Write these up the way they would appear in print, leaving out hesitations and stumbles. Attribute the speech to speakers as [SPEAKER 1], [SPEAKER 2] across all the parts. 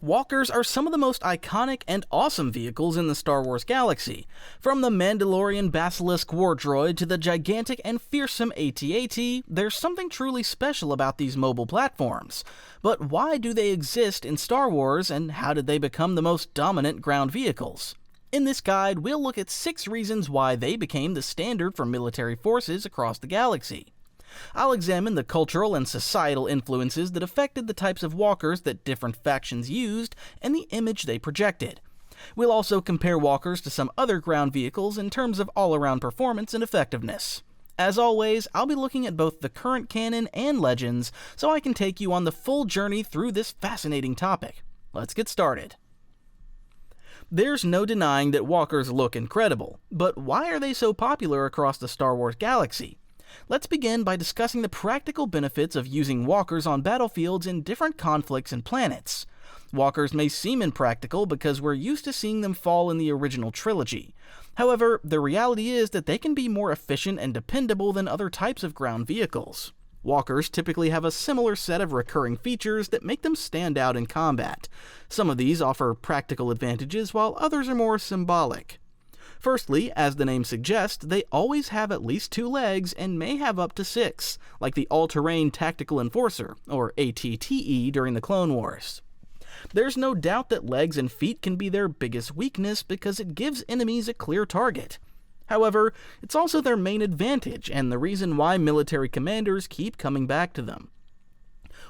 [SPEAKER 1] Walkers are some of the most iconic and awesome vehicles in the Star Wars galaxy. From the Mandalorian Basilisk war droid to the gigantic and fearsome AT-AT, there's something truly special about these mobile platforms. But why do they exist in Star Wars, and how did they become the most dominant ground vehicles? In this guide, we'll look at 6 reasons why they became the standard for military forces across the galaxy. I'll examine the cultural and societal influences that affected the types of walkers that different factions used and the image they projected. We'll also compare walkers to some other ground vehicles in terms of all-around performance and effectiveness. As always, I'll be looking at both the current canon and legends, so I can take you on the full journey through this fascinating topic. Let's get started. There's no denying that walkers look incredible, but why are they so popular across the Star Wars galaxy? Let's begin by discussing the practical benefits of using walkers on battlefields in different conflicts and planets. Walkers may seem impractical because we're used to seeing them fall in the original trilogy. However, the reality is that they can be more efficient and dependable than other types of ground vehicles. Walkers typically have a similar set of recurring features that make them stand out in combat. Some of these offer practical advantages, while others are more symbolic. Firstly, as the name suggests, they always have at least 2 legs and may have up to 6, like the All-Terrain Tactical Enforcer, or ATTE, during the Clone Wars. There's no doubt that legs and feet can be their biggest weakness because it gives enemies a clear target. However, it's also their main advantage and the reason why military commanders keep coming back to them.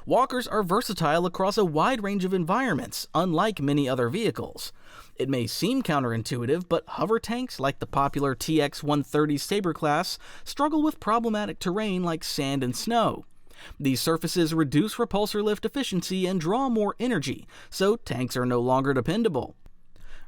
[SPEAKER 1] Walkers are versatile across a wide range of environments, unlike many other vehicles. It may seem counterintuitive, but hover tanks like the popular TX-130 Saber class struggle with problematic terrain like sand and snow. These surfaces reduce repulsor lift efficiency and draw more energy, so tanks are no longer dependable.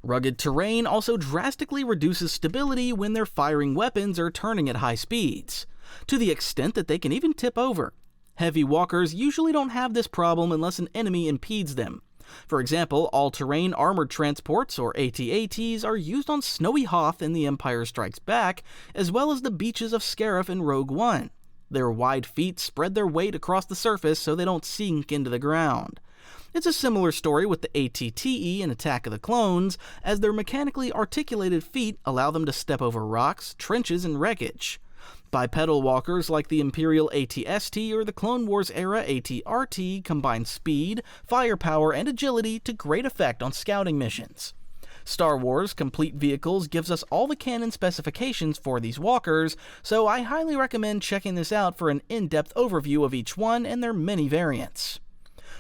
[SPEAKER 1] Rugged terrain also drastically reduces stability when they're firing weapons or turning at high speeds, to the extent that they can even tip over. Heavy walkers usually don't have this problem unless an enemy impedes them. For example, all-terrain armored transports, or AT-ATs, are used on Snowy Hoth in The Empire Strikes Back, as well as the beaches of Scarif in Rogue One. Their wide feet spread their weight across the surface so they don't sink into the ground. It's a similar story with the ATTE in Attack of the Clones, as their mechanically articulated feet allow them to step over rocks, trenches, and wreckage. Bipedal walkers like the Imperial AT-ST or the Clone Wars era AT-RT combine speed, firepower, and agility to great effect on scouting missions. Star Wars Complete Vehicles gives us all the canon specifications for these walkers, so I highly recommend checking this out for an in-depth overview of each one and their many variants.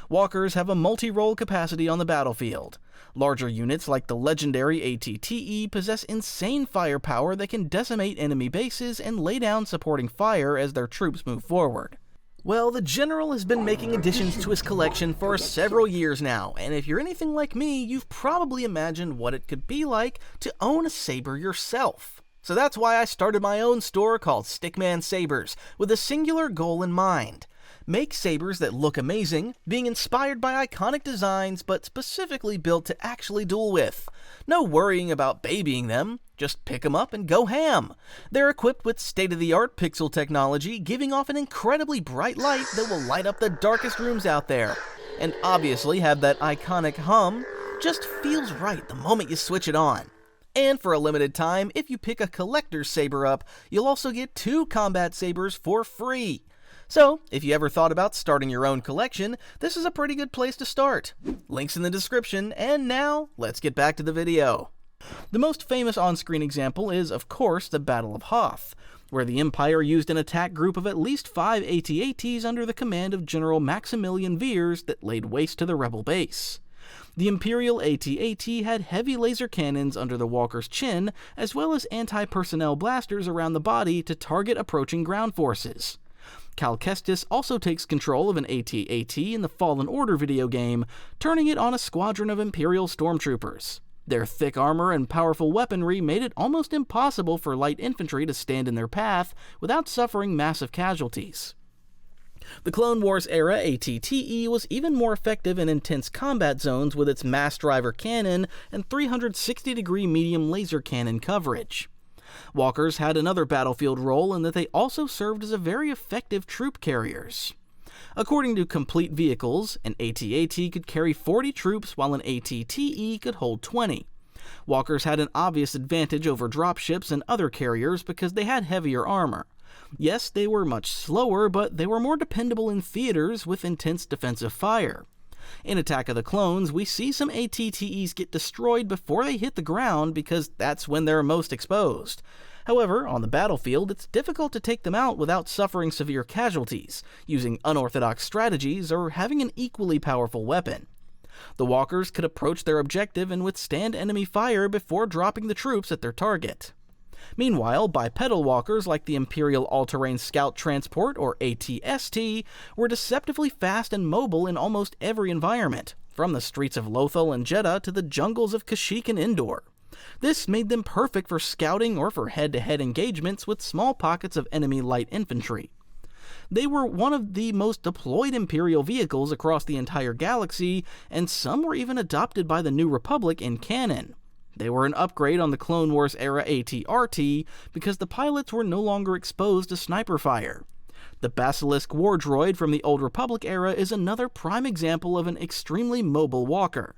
[SPEAKER 1] Walkers have a multi-role capacity on the battlefield. Larger units like the legendary AT-TE possess insane firepower that can decimate enemy bases and lay down supporting fire as their troops move forward. Well, the General has been making additions to his collection for several years now, and if you're anything like me, you've probably imagined what it could be like to own a saber yourself. So that's why I started my own store called Stickman Sabers, with a singular goal in mind. Make sabers that look amazing, being inspired by iconic designs, but specifically built to actually duel with. No worrying about babying them, just pick them up and go ham. They're equipped with state-of-the-art pixel technology, giving off an incredibly bright light that will light up the darkest rooms out there. And obviously have that iconic hum, just feels right the moment you switch it on. And for a limited time, if you pick a collector's saber up, you'll also get 2 combat sabers for free. So, if you ever thought about starting your own collection, this is a pretty good place to start. Links in the description, and now, let's get back to the video. The most famous on-screen example is, of course, the Battle of Hoth, where the Empire used an attack group of at least 5 AT-ATs under the command of General Maximilian Veers that laid waste to the rebel base. The Imperial AT-AT had heavy laser cannons under the walker's chin, as well as anti-personnel blasters around the body to target approaching ground forces. Cal Kestis also takes control of an AT-AT in the Fallen Order video game, turning it on a squadron of Imperial stormtroopers. Their thick armor and powerful weaponry made it almost impossible for light infantry to stand in their path without suffering massive casualties. The Clone Wars era AT-TE was even more effective in intense combat zones with its mass driver cannon and 360-degree medium laser cannon coverage. Walkers had another battlefield role in that they also served as a very effective troop carriers. According to complete vehicles, an AT-AT could carry 40 troops while an AT-TE could hold 20. Walkers had an obvious advantage over dropships and other carriers because they had heavier armor. Yes, they were much slower, but they were more dependable in theaters with intense defensive fire. In Attack of the Clones, we see some AT-TEs get destroyed before they hit the ground because that's when they're most exposed. However, on the battlefield, it's difficult to take them out without suffering severe casualties, using unorthodox strategies, or having an equally powerful weapon. The walkers could approach their objective and withstand enemy fire before dropping the troops at their target. Meanwhile, bipedal walkers like the Imperial All-Terrain Scout Transport, or AT-ST, were deceptively fast and mobile in almost every environment, from the streets of Lothal and Jeddah to the jungles of Kashyyyk and Endor. This made them perfect for scouting or for head-to-head engagements with small pockets of enemy light infantry. They were one of the most deployed Imperial vehicles across the entire galaxy, and some were even adopted by the New Republic in canon. They were an upgrade on the Clone Wars era AT-RT because the pilots were no longer exposed to sniper fire. The Basilisk War Droid from the Old Republic era is another prime example of an extremely mobile walker.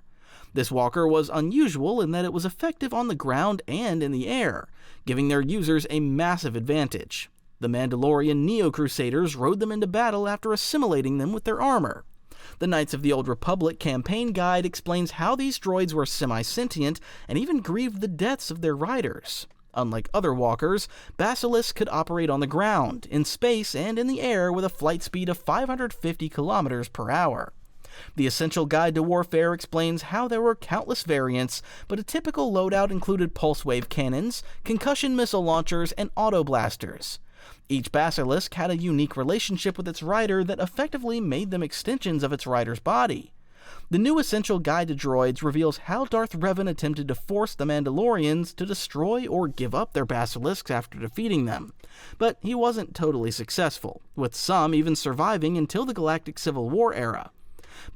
[SPEAKER 1] This walker was unusual in that it was effective on the ground and in the air, giving their users a massive advantage. The Mandalorian Neo-Crusaders rode them into battle after assimilating them with their armor. The Knights of the Old Republic campaign guide explains how these droids were semi-sentient and even grieved the deaths of their riders. Unlike other walkers, Basilisks could operate on the ground, in space, and in the air with a flight speed of 550 kilometers per hour. The Essential Guide to Warfare explains how there were countless variants, but a typical loadout included pulse wave cannons, concussion missile launchers, and auto blasters. Each Basilisk had a unique relationship with its rider that effectively made them extensions of its rider's body. The new Essential Guide to Droids reveals how Darth Revan attempted to force the Mandalorians to destroy or give up their Basilisks after defeating them, but he wasn't totally successful, with some even surviving until the Galactic Civil War era.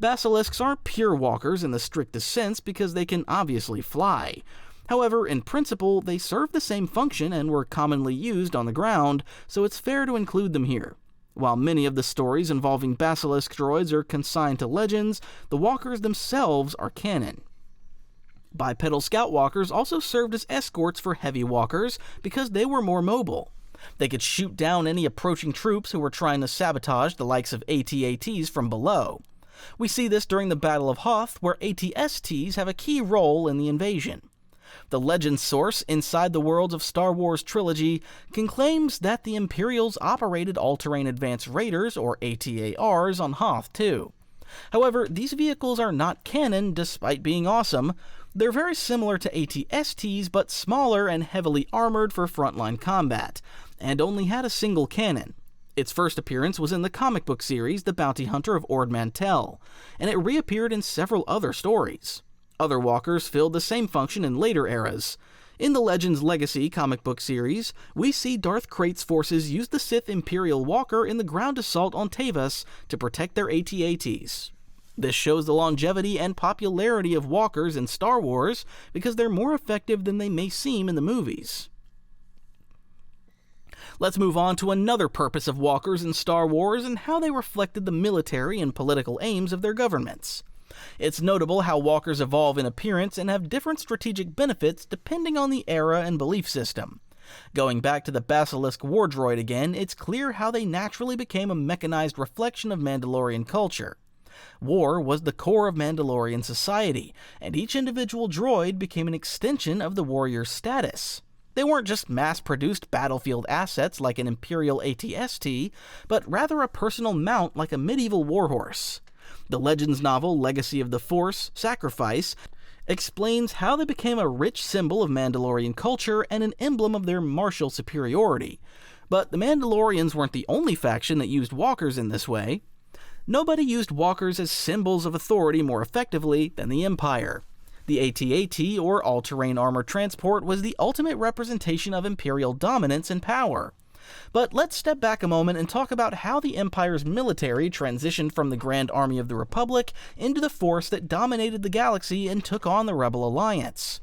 [SPEAKER 1] Basilisks aren't pure walkers in the strictest sense because they can obviously fly. However, in principle, they serve the same function and were commonly used on the ground, so it's fair to include them here. While many of the stories involving Basilisk droids are consigned to legends, the walkers themselves are canon. Bipedal scout walkers also served as escorts for heavy walkers because they were more mobile. They could shoot down any approaching troops who were trying to sabotage the likes of AT-ATs from below. We see this during the Battle of Hoth, where AT-STs have a key role in the invasion. The legend source Inside the Worlds of Star Wars Trilogy claims that the Imperials operated all-terrain advanced raiders, or AT-ARs, on Hoth too. However, these vehicles are not canon despite being awesome. They're very similar to AT-STs, but smaller and heavily armored for frontline combat, and only had a single cannon. Its first appearance was in the comic book series The Bounty Hunter of Ord Mantell, and it reappeared in several other stories. Other walkers filled the same function in later eras. In the Legends Legacy comic book series, we see Darth Krayt's forces use the Sith Imperial Walker in the ground assault on Tavas to protect their AT-ATs. This shows the longevity and popularity of walkers in Star Wars because they're more effective than they may seem in the movies. Let's move on to another purpose of walkers in Star Wars and how they reflected the military and political aims of their governments. It's notable how walkers evolve in appearance and have different strategic benefits depending on the era and belief system. Going back to the Basilisk War Droid again, it's clear how they naturally became a mechanized reflection of Mandalorian culture. War was the core of Mandalorian society, and each individual droid became an extension of the warrior's status. They weren't just mass-produced battlefield assets like an Imperial AT-ST, but rather a personal mount like a medieval warhorse. The Legends novel Legacy of the Force, Sacrifice, explains how they became a rich symbol of Mandalorian culture and an emblem of their martial superiority. But the Mandalorians weren't the only faction that used walkers in this way. Nobody used walkers as symbols of authority more effectively than the Empire. The AT-AT, or All-Terrain Armored Transport, was the ultimate representation of Imperial dominance and power. But let's step back a moment and talk about how the Empire's military transitioned from the Grand Army of the Republic into the force that dominated the galaxy and took on the Rebel Alliance.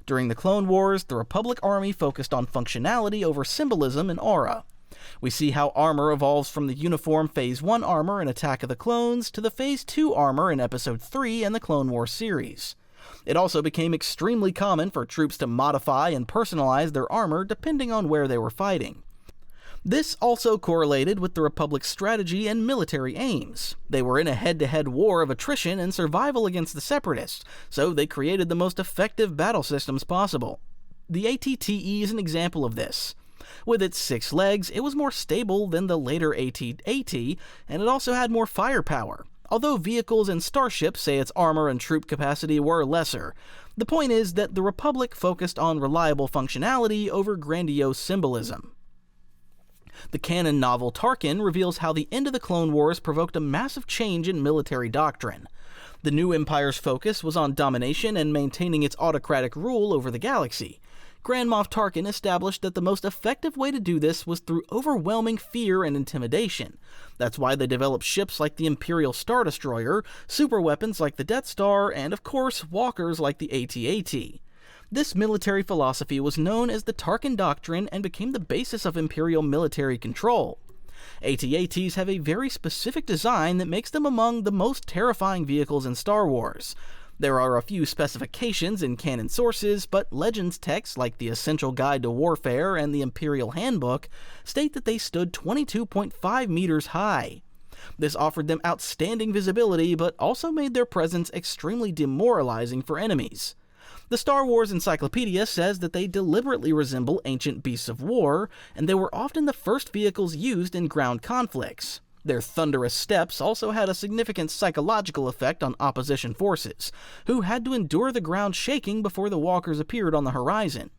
[SPEAKER 1] During the Clone Wars, the Republic Army focused on functionality over symbolism and aura. We see how armor evolves from the uniform Phase 1 armor in Attack of the Clones to the Phase 2 armor in Episode 3 in the Clone Wars series. It also became extremely common for troops to modify and personalize their armor depending on where they were fighting. This also correlated with the Republic's strategy and military aims. They were in a head-to-head war of attrition and survival against the Separatists, so they created the most effective battle systems possible. The AT-TE is an example of this. With its 6 legs, it was more stable than the later AT-AT, and it also had more firepower. Although vehicles and starships say its armor and troop capacity were lesser, the point is that the Republic focused on reliable functionality over grandiose symbolism. The canon novel Tarkin reveals how the end of the Clone Wars provoked a massive change in military doctrine. The new Empire's focus was on domination and maintaining its autocratic rule over the galaxy. Grand Moff Tarkin established that the most effective way to do this was through overwhelming fear and intimidation. That's why they developed ships like the Imperial Star Destroyer, superweapons like the Death Star, and of course, walkers like the AT-AT. This military philosophy was known as the Tarkin Doctrine and became the basis of Imperial military control. AT-ATs have a very specific design that makes them among the most terrifying vehicles in Star Wars. There are a few specifications in canon sources, but Legends texts like the Essential Guide to Warfare and the Imperial Handbook state that they stood 22.5 meters high. This offered them outstanding visibility, but also made their presence extremely demoralizing for enemies. The Star Wars Encyclopedia says that they deliberately resemble ancient beasts of war, and they were often the first vehicles used in ground conflicts. Their thunderous steps also had a significant psychological effect on opposition forces, who had to endure the ground shaking before the walkers appeared on the horizon.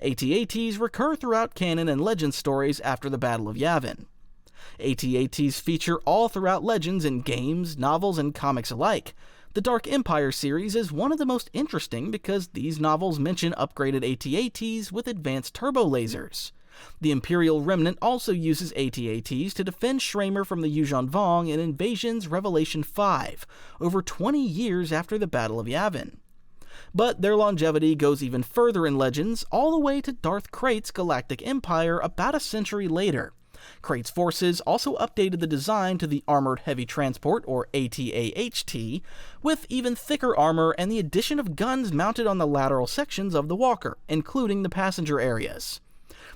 [SPEAKER 1] AT-ATs recur throughout canon and legend stories after the Battle of Yavin. AT-ATs feature all throughout Legends in games, novels, and comics alike. The Dark Empire series is one of the most interesting because these novels mention upgraded AT-ATs with advanced turbo lasers. The Imperial Remnant also uses AT-ATs to defend Schramer from the Yuuzhan Vong in Invasions Revelation 5, over 20 years after the Battle of Yavin. But their longevity goes even further in Legends, all the way to Darth Krayt's Galactic Empire about a century later. Krayt's forces also updated the design to the Armored Heavy Transport, or AT-AHT, with even thicker armor and the addition of guns mounted on the lateral sections of the walker, including the passenger areas.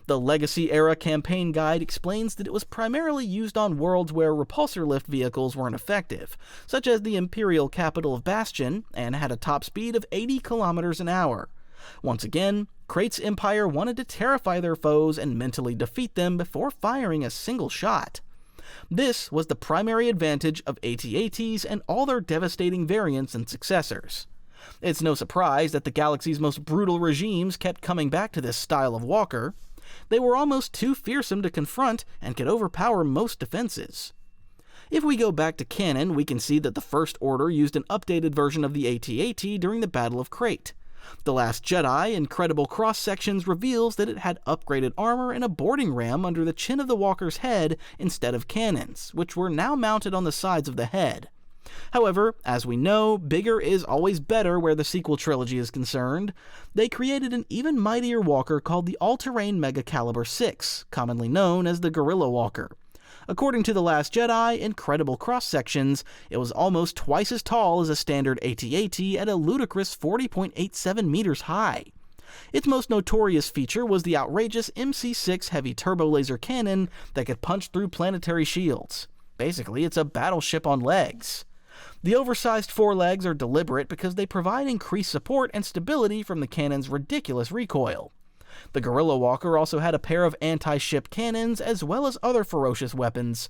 [SPEAKER 1] The Legacy-era campaign guide explains that it was primarily used on worlds where repulsor lift vehicles weren't effective, such as the Imperial capital of Bastion, and had a top speed of 80 kilometers an hour. Once again, Krayt's Empire wanted to terrify their foes and mentally defeat them before firing a single shot. This was the primary advantage of AT-ATs and all their devastating variants and successors. It's no surprise that the galaxy's most brutal regimes kept coming back to this style of walker. They were almost too fearsome to confront and could overpower most defenses. If we go back to canon, we can see that the First Order used an updated version of the AT-AT during the Battle of Krayt. The Last Jedi, Incredible Cross-Sections, reveals that it had upgraded armor and a boarding ram under the chin of the walker's head instead of cannons, which were now mounted on the sides of the head. However, as we know, bigger is always better where the sequel trilogy is concerned. They created an even mightier walker called the All-Terrain Mega Caliber 6, commonly known as the Guerrilla Walker. According to The Last Jedi, Incredible Cross-Sections, it was almost twice as tall as a standard AT-AT at a ludicrous 40.87 meters high. Its most notorious feature was the outrageous MC-6 heavy turbo laser cannon that could punch through planetary shields. Basically, it's a battleship on legs. The oversized forelegs are deliberate because they provide increased support and stability from the cannon's ridiculous recoil. The Guerrilla Walker also had a pair of anti-ship cannons as well as other ferocious weapons.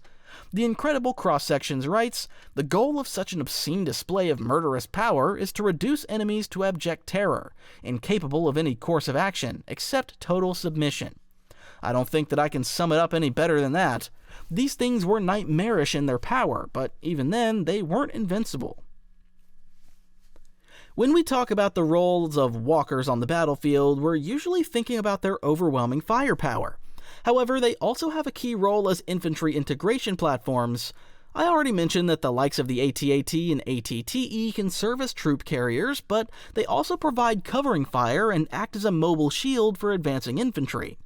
[SPEAKER 1] The Incredible Cross-Sections writes, "The goal of such an obscene display of murderous power is to reduce enemies to abject terror, incapable of any course of action except total submission." I don't think that I can sum it up any better than that. These things were nightmarish in their power, but even then, they weren't invincible. When we talk about the roles of walkers on the battlefield, we're usually thinking about their overwhelming firepower. However, they also have a key role as infantry integration platforms. I already mentioned that the likes of the AT-AT and AT-TE can serve as troop carriers, but they also provide covering fire and act as a mobile shield for advancing infantry.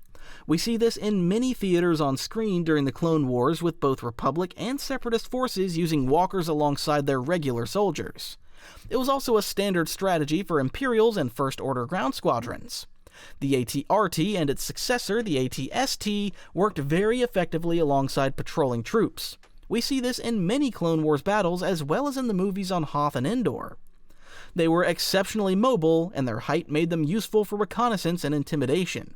[SPEAKER 1] We see this in many theaters on screen during the Clone Wars, with both Republic and Separatist forces using walkers alongside their regular soldiers. It was also a standard strategy for Imperials and First Order ground squadrons. The AT-RT and its successor, the AT-ST, worked very effectively alongside patrolling troops. We see this in many Clone Wars battles as well as in the movies on Hoth and Endor. They were exceptionally mobile, and their height made them useful for reconnaissance and intimidation.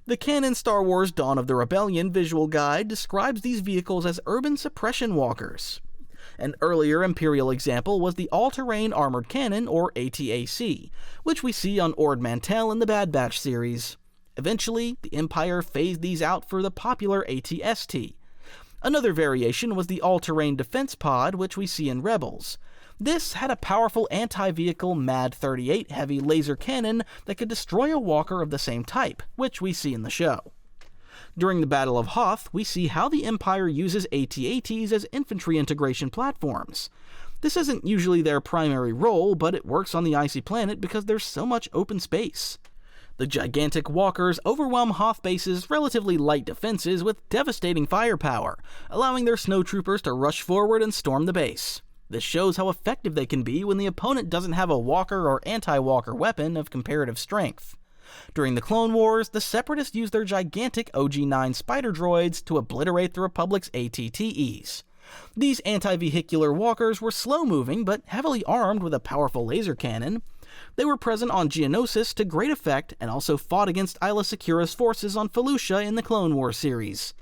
[SPEAKER 1] The canon Star Wars Dawn of the Rebellion visual guide describes these vehicles as urban suppression walkers. An earlier Imperial example was the All-Terrain Armored Cannon, or AT-AC, which we see on Ord Mantell in the Bad Batch series. Eventually, the Empire phased these out for the popular AT-ST. Another variation was the All-Terrain Defense Pod, which we see in Rebels. This had a powerful anti-vehicle MAD-38 heavy laser cannon that could destroy a walker of the same type, which we see in the show. During the Battle of Hoth, we see how the Empire uses AT-ATs as infantry integration platforms. This isn't usually their primary role, but it works on the icy planet because there's so much open space. The gigantic walkers overwhelm Hoth base's relatively light defenses with devastating firepower, allowing their snowtroopers to rush forward and storm the base. This shows how effective they can be when the opponent doesn't have a walker or anti-walker weapon of comparative strength. During the Clone Wars, the Separatists used their gigantic OG-9 spider droids to obliterate the Republic's AT-TEs. These anti-vehicular walkers were slow-moving but heavily armed with a powerful laser cannon. They were present on Geonosis to great effect and also fought against Aayla Secura's forces on Felucia in the Clone Wars series.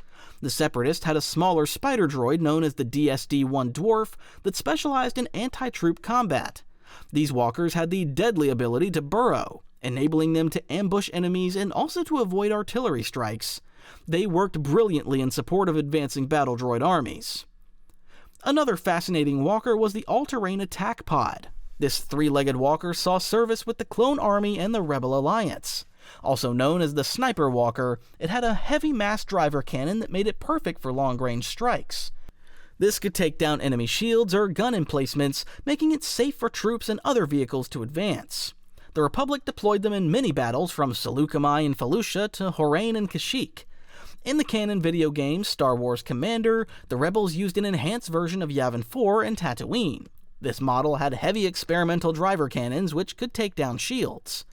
[SPEAKER 1] The Separatist had a smaller spider droid known as the DSD-1 Dwarf that specialized in anti-troop combat. These walkers had the deadly ability to burrow, enabling them to ambush enemies and also to avoid artillery strikes. They worked brilliantly in support of advancing battle droid armies. Another fascinating walker was the All-Terrain Attack Pod. This three-legged walker saw service with the Clone Army and the Rebel Alliance. Also known as the Sniper Walker, it had a heavy mass driver cannon that made it perfect for long-range strikes. This could take down enemy shields or gun emplacements, making it safe for troops and other vehicles to advance. The Republic deployed them in many battles from Seleucami and Felucia to Horain and Kashyyyk. In the canon video game Star Wars Commander, the Rebels used an enhanced version of Yavin 4 and Tatooine. This model had heavy experimental driver cannons which could take down shields.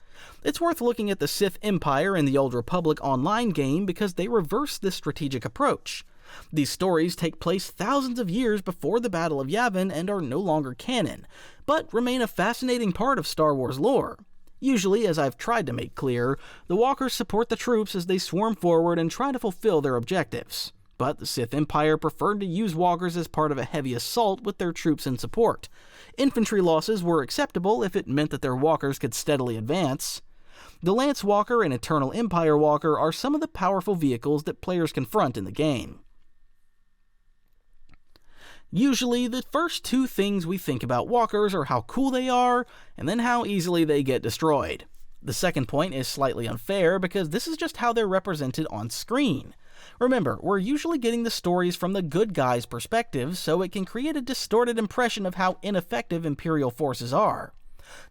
[SPEAKER 1] It's worth looking at the Sith Empire in the Old Republic online game because they reverse this strategic approach. These stories take place thousands of years before the Battle of Yavin and are no longer canon, but remain a fascinating part of Star Wars lore. Usually, as I've tried to make clear, the walkers support the troops as they swarm forward and try to fulfill their objectives. But the Sith Empire preferred to use walkers as part of a heavy assault with their troops in support. Infantry losses were acceptable if it meant that their walkers could steadily advance. The Lance Walker and Eternal Empire Walker are some of the powerful vehicles that players confront in the game. Usually, the first two things we think about walkers are how cool they are, and then how easily they get destroyed. The second point is slightly unfair because this is just how they're represented on screen. Remember, we're usually getting the stories from the good guy's perspective, so it can create a distorted impression of how ineffective Imperial forces are.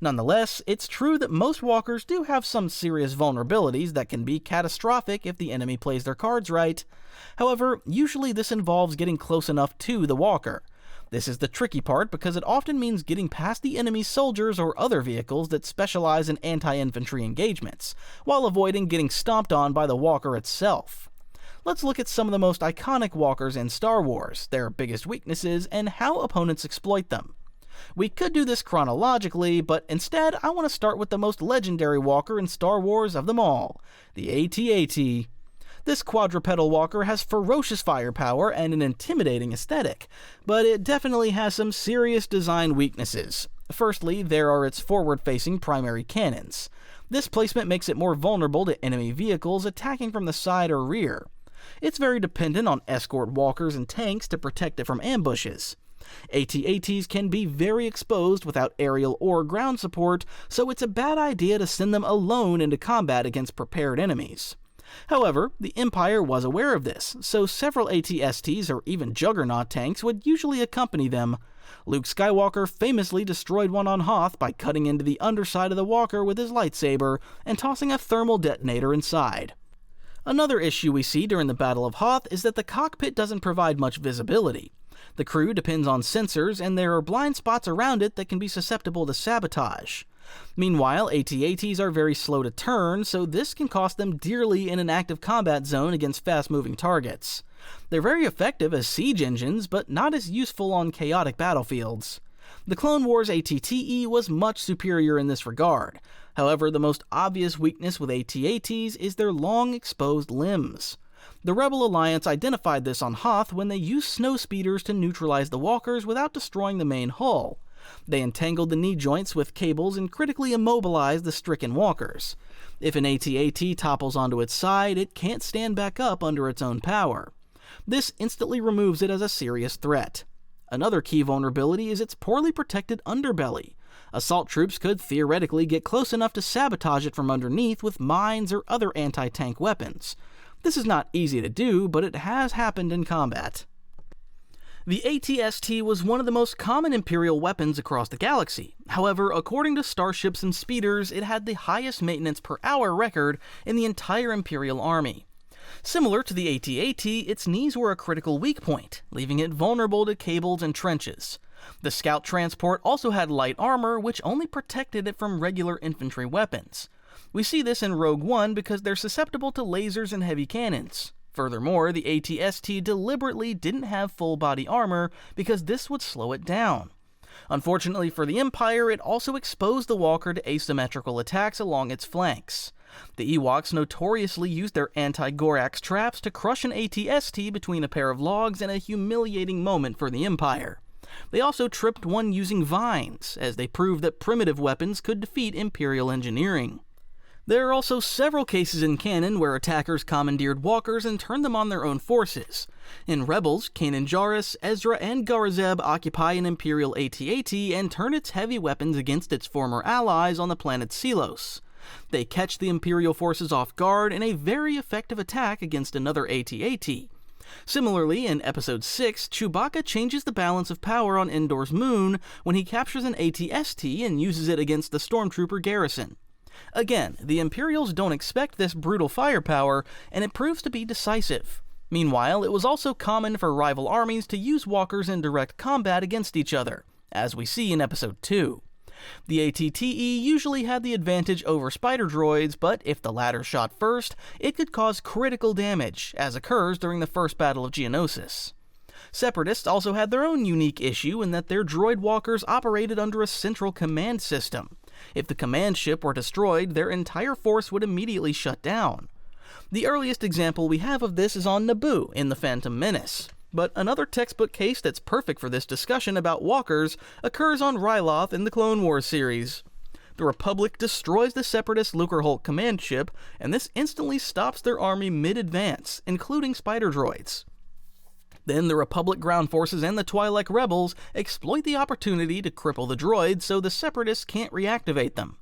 [SPEAKER 1] Nonetheless, it's true that most walkers do have some serious vulnerabilities that can be catastrophic if the enemy plays their cards right. However, usually this involves getting close enough to the walker. This is the tricky part because it often means getting past the enemy's soldiers or other vehicles that specialize in anti-infantry engagements, while avoiding getting stomped on by the walker itself. Let's look at some of the most iconic walkers in Star Wars, their biggest weaknesses, and how opponents exploit them. We could do this chronologically, but instead I want to start with the most legendary walker in Star Wars of them all, the AT-AT. This quadrupedal walker has ferocious firepower and an intimidating aesthetic, but it definitely has some serious design weaknesses. Firstly, there are its forward-facing primary cannons. This placement makes it more vulnerable to enemy vehicles attacking from the side or rear. It's very dependent on escort walkers and tanks to protect it from ambushes. AT-ATs can be very exposed without aerial or ground support, so it's a bad idea to send them alone into combat against prepared enemies. However, the Empire was aware of this, so several AT-STs or even Juggernaut tanks would usually accompany them. Luke Skywalker famously destroyed one on Hoth by cutting into the underside of the walker with his lightsaber and tossing a thermal detonator inside. Another issue we see during the Battle of Hoth is that the cockpit doesn't provide much visibility. The crew depends on sensors, and there are blind spots around it that can be susceptible to sabotage. Meanwhile, AT-ATs are very slow to turn, so this can cost them dearly in an active combat zone against fast-moving targets. They're very effective as siege engines, but not as useful on chaotic battlefields. The Clone Wars AT-TE was much superior in this regard. However, the most obvious weakness with AT-ATs is their long, exposed limbs. The Rebel Alliance identified this on Hoth when they used snow speeders to neutralize the walkers without destroying the main hull. They entangled the knee joints with cables and critically immobilized the stricken walkers. If an AT-AT topples onto its side, it can't stand back up under its own power. This instantly removes it as a serious threat. Another key vulnerability is its poorly protected underbelly. Assault troops could theoretically get close enough to sabotage it from underneath with mines or other anti-tank weapons. This is not easy to do, but it has happened in combat. The AT-ST was one of the most common Imperial weapons across the galaxy. However, according to starships and speeders, it had the highest maintenance per hour record in the entire Imperial Army. Similar to the AT-AT, its knees were a critical weak point, leaving it vulnerable to cables and trenches. The scout transport also had light armor, which only protected it from regular infantry weapons. We see this in Rogue One because they're susceptible to lasers and heavy cannons. Furthermore, the AT-ST deliberately didn't have full-body armor because this would slow it down. Unfortunately for the Empire, it also exposed the Walker to asymmetrical attacks along its flanks. The Ewoks notoriously used their anti-Gorax traps to crush an AT-ST between a pair of logs in a humiliating moment for the Empire. They also tripped one using vines, as they proved that primitive weapons could defeat Imperial engineering. There are also several cases in canon where attackers commandeered walkers and turned them on their own forces. In Rebels, Kanan Jarrus, Ezra, and Garazeb occupy an Imperial AT-AT and turn its heavy weapons against its former allies on the planet Selos. They catch the Imperial forces off guard in a very effective attack against another AT-AT. Similarly, in Episode 6, Chewbacca changes the balance of power on Endor's moon when he captures an AT-ST and uses it against the Stormtrooper garrison. Again, the Imperials don't expect this brutal firepower, and it proves to be decisive. Meanwhile, it was also common for rival armies to use walkers in direct combat against each other, as we see in Episode 2. The AT-TE usually had the advantage over spider droids, but if the latter shot first, it could cause critical damage, as occurs during the First Battle of Geonosis. Separatists also had their own unique issue in that their droid walkers operated under a central command system. If the command ship were destroyed, their entire force would immediately shut down. The earliest example we have of this is on Naboo in The Phantom Menace. But another textbook case that's perfect for this discussion about walkers occurs on Ryloth in the Clone Wars series. The Republic destroys the Separatist Lucrehulk command ship, and this instantly stops their army mid-advance, including spider droids. Then the Republic ground forces and the Twi'lek rebels exploit the opportunity to cripple the droids so the Separatists can't reactivate them.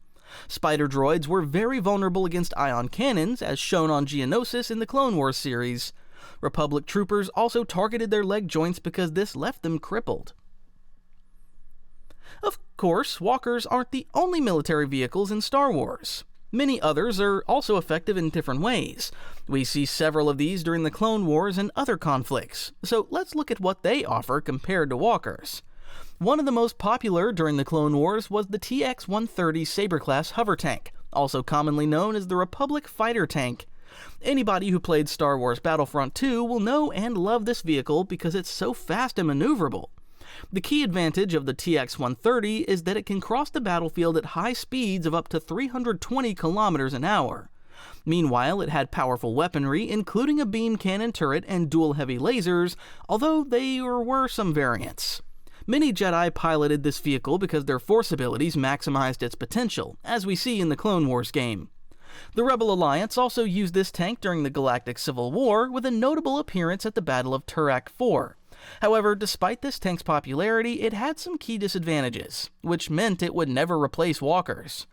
[SPEAKER 1] Spider droids were very vulnerable against ion cannons, as shown on Geonosis in the Clone Wars series. Republic troopers also targeted their leg joints because this left them crippled. Of course, walkers aren't the only military vehicles in Star Wars. Many others are also effective in different ways. We see several of these during the Clone Wars and other conflicts, so let's look at what they offer compared to walkers. One of the most popular during the Clone Wars was the TX-130 Saber-class hover tank, also commonly known as the Republic Fighter Tank. Anybody who played Star Wars Battlefront 2 will know and love this vehicle because it's so fast and maneuverable. The key advantage of the TX-130 is that it can cross the battlefield at high speeds of up to 320 kilometers an hour. Meanwhile, it had powerful weaponry, including a beam cannon turret and dual heavy lasers, although there were some variants. Many Jedi piloted this vehicle because their Force abilities maximized its potential, as we see in the Clone Wars game. The Rebel Alliance also used this tank during the Galactic Civil War, with a notable appearance at the Battle of Turak IV. However, despite this tank's popularity, it had some key disadvantages, which meant it would never replace walkers.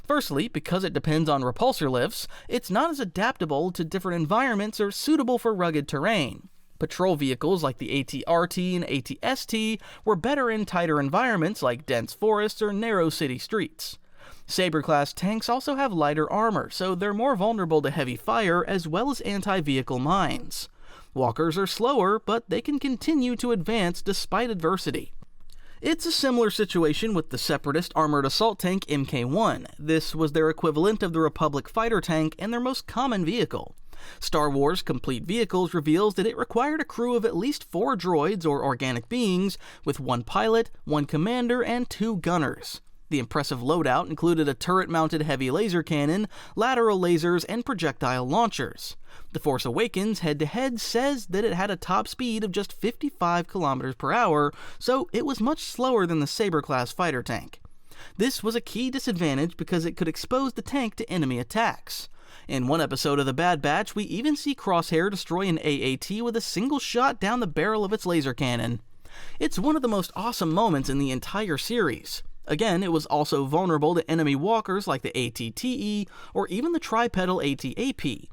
[SPEAKER 1] Firstly, because it depends on repulsor lifts, it's not as adaptable to different environments or suitable for rugged terrain. Patrol vehicles like the AT-RT and AT-ST were better in tighter environments like dense forests or narrow city streets. Saber-class tanks also have lighter armor, so they're more vulnerable to heavy fire as well as anti-vehicle mines. Walkers are slower, but they can continue to advance despite adversity. It's a similar situation with the Separatist armored assault tank Mk1. This was their equivalent of the Republic fighter tank and their most common vehicle. Star Wars Complete Vehicles reveals that it required a crew of at least 4 droids or organic beings, with 1 pilot, 1 commander, and 2 gunners. The impressive loadout included a turret-mounted heavy laser cannon, lateral lasers, and projectile launchers. The Force Awakens head-to-head says that it had a top speed of just 55 km per hour, so it was much slower than the Saber-class fighter tank. This was a key disadvantage because it could expose the tank to enemy attacks. In one episode of The Bad Batch, we even see Crosshair destroy an AAT with a single shot down the barrel of its laser cannon. It's one of the most awesome moments in the entire series. Again, it was also vulnerable to enemy walkers like the ATTE or even the tripedal ATAP.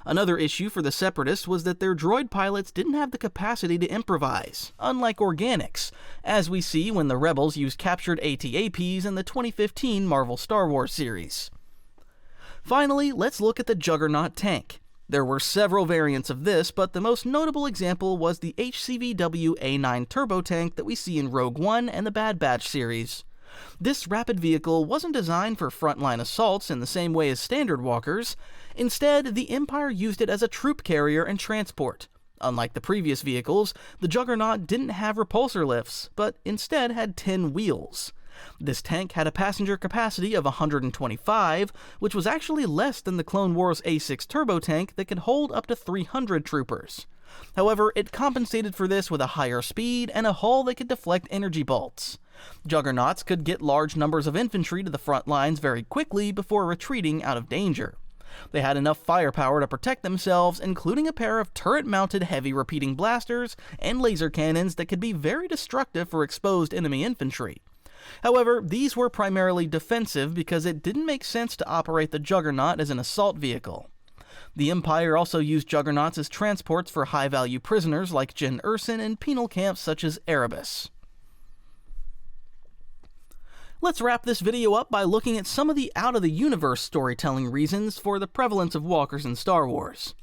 [SPEAKER 1] Another issue for the Separatists was that their droid pilots didn't have the capacity to improvise, unlike organics, as we see when the Rebels used captured ATAPs in the 2015 Marvel Star Wars series. Finally, let's look at the Juggernaut tank. There were several variants of this, but the most notable example was the HCVW A9 turbo tank that we see in Rogue One and the Bad Batch series. This rapid vehicle wasn't designed for frontline assaults in the same way as standard walkers. Instead, the Empire used it as a troop carrier and transport. Unlike the previous vehicles, the Juggernaut didn't have repulsor lifts, but instead had 10 wheels. This tank had a passenger capacity of 125, which was actually less than the Clone Wars A6 turbo tank that could hold up to 300 troopers. However, it compensated for this with a higher speed and a hull that could deflect energy bolts. Juggernauts could get large numbers of infantry to the front lines very quickly before retreating out of danger. They had enough firepower to protect themselves, including a pair of turret-mounted heavy repeating blasters and laser cannons that could be very destructive for exposed enemy infantry. However, these were primarily defensive because it didn't make sense to operate the Juggernaut as an assault vehicle. The Empire also used Juggernauts as transports for high-value prisoners like Jyn Erso in penal camps such as Erebus. Let's wrap this video up by looking at some of the out-of-the-universe storytelling reasons for the prevalence of walkers in Star Wars.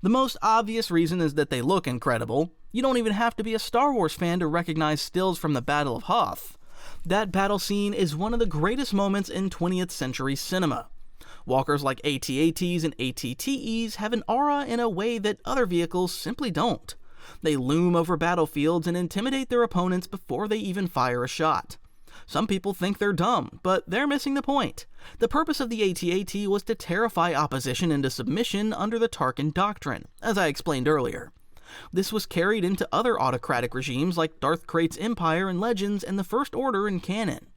[SPEAKER 1] The most obvious reason is that they look incredible. You don't even have to be a Star Wars fan to recognize stills from the Battle of Hoth. That battle scene is one of the greatest moments in 20th century cinema. Walkers like AT-ATs and AT-TEs have an aura in a way that other vehicles simply don't. They loom over battlefields and intimidate their opponents before they even fire a shot. Some people think they're dumb, but they're missing the point. The purpose of the AT-AT was to terrify opposition into submission under the Tarkin Doctrine, as I explained earlier. This was carried into other autocratic regimes like Darth Krayt's Empire in Legends and the First Order in canon.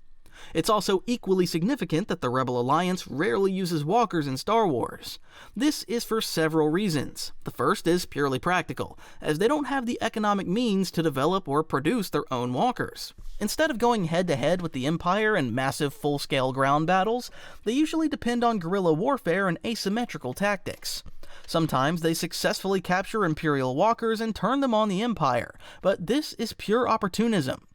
[SPEAKER 1] It's also equally significant that the Rebel Alliance rarely uses walkers in Star Wars. This is for several reasons. The first is purely practical, as they don't have the economic means to develop or produce their own walkers. Instead of going head-to-head with the Empire in massive full-scale ground battles, they usually depend on guerrilla warfare and asymmetrical tactics. Sometimes they successfully capture Imperial walkers and turn them on the Empire, but this is pure opportunism.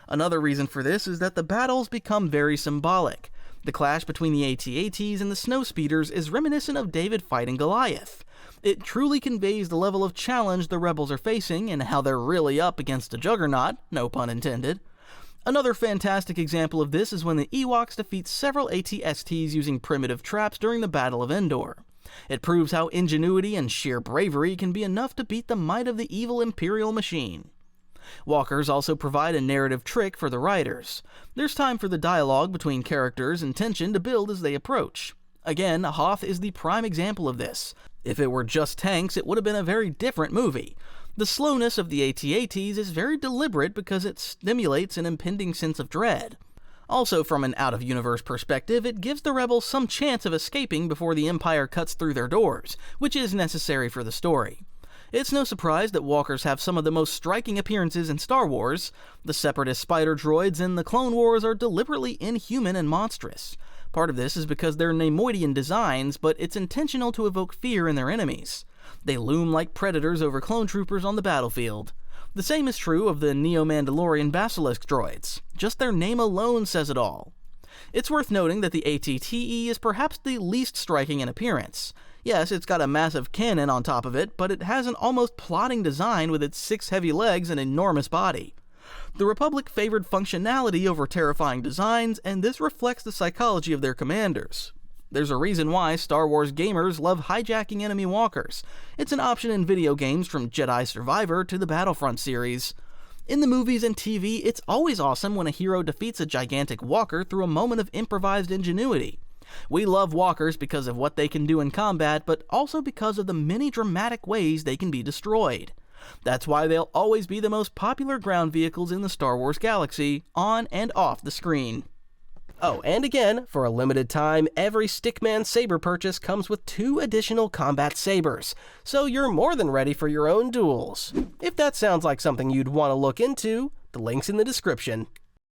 [SPEAKER 1] Another reason for this is that the battles become very symbolic. The clash between the AT-ATs and the Snowspeeders is reminiscent of David fighting Goliath. It truly conveys the level of challenge the rebels are facing and how they're really up against a juggernaut, no pun intended. Another fantastic example of this is when the Ewoks defeat several AT-STs using primitive traps during the Battle of Endor. It proves how ingenuity and sheer bravery can be enough to beat the might of the evil Imperial machine. Walkers also provide a narrative trick for the writers. There's time for the dialogue between characters and tension to build as they approach. Again, Hoth is the prime example of this. If it were just tanks, it would have been a very different movie. The slowness of the AT-ATs is very deliberate because it stimulates an impending sense of dread. Also, from an out-of-universe perspective, it gives the rebels some chance of escaping before the Empire cuts through their doors, which is necessary for the story. It's no surprise that walkers have some of the most striking appearances in Star Wars. The Separatist spider droids in the Clone Wars are deliberately inhuman and monstrous. Part of this is because they're Neimoidian designs, but it's intentional to evoke fear in their enemies. They loom like predators over clone troopers on the battlefield. The same is true of the Neo-Mandalorian Basilisk droids. Just their name alone says it all. It's worth noting that the ATTE is perhaps the least striking in appearance. Yes, it's got a massive cannon on top of it, but it has an almost plodding design with its 6 heavy legs and enormous body. The Republic favored functionality over terrifying designs, and this reflects the psychology of their commanders. There's a reason why Star Wars gamers love hijacking enemy walkers. It's an option in video games from Jedi Survivor to the Battlefront series. In the movies and TV, it's always awesome when a hero defeats a gigantic walker through a moment of improvised ingenuity. We love walkers because of what they can do in combat, but also because of the many dramatic ways they can be destroyed. That's why they'll always be the most popular ground vehicles in the Star Wars galaxy, on and off the screen.
[SPEAKER 2] Oh, and again, for a limited time, every Stickman Saber purchase comes with 2 additional combat sabers, so you're more than ready for your own duels. If that sounds like something you'd want to look into, the link's in the description.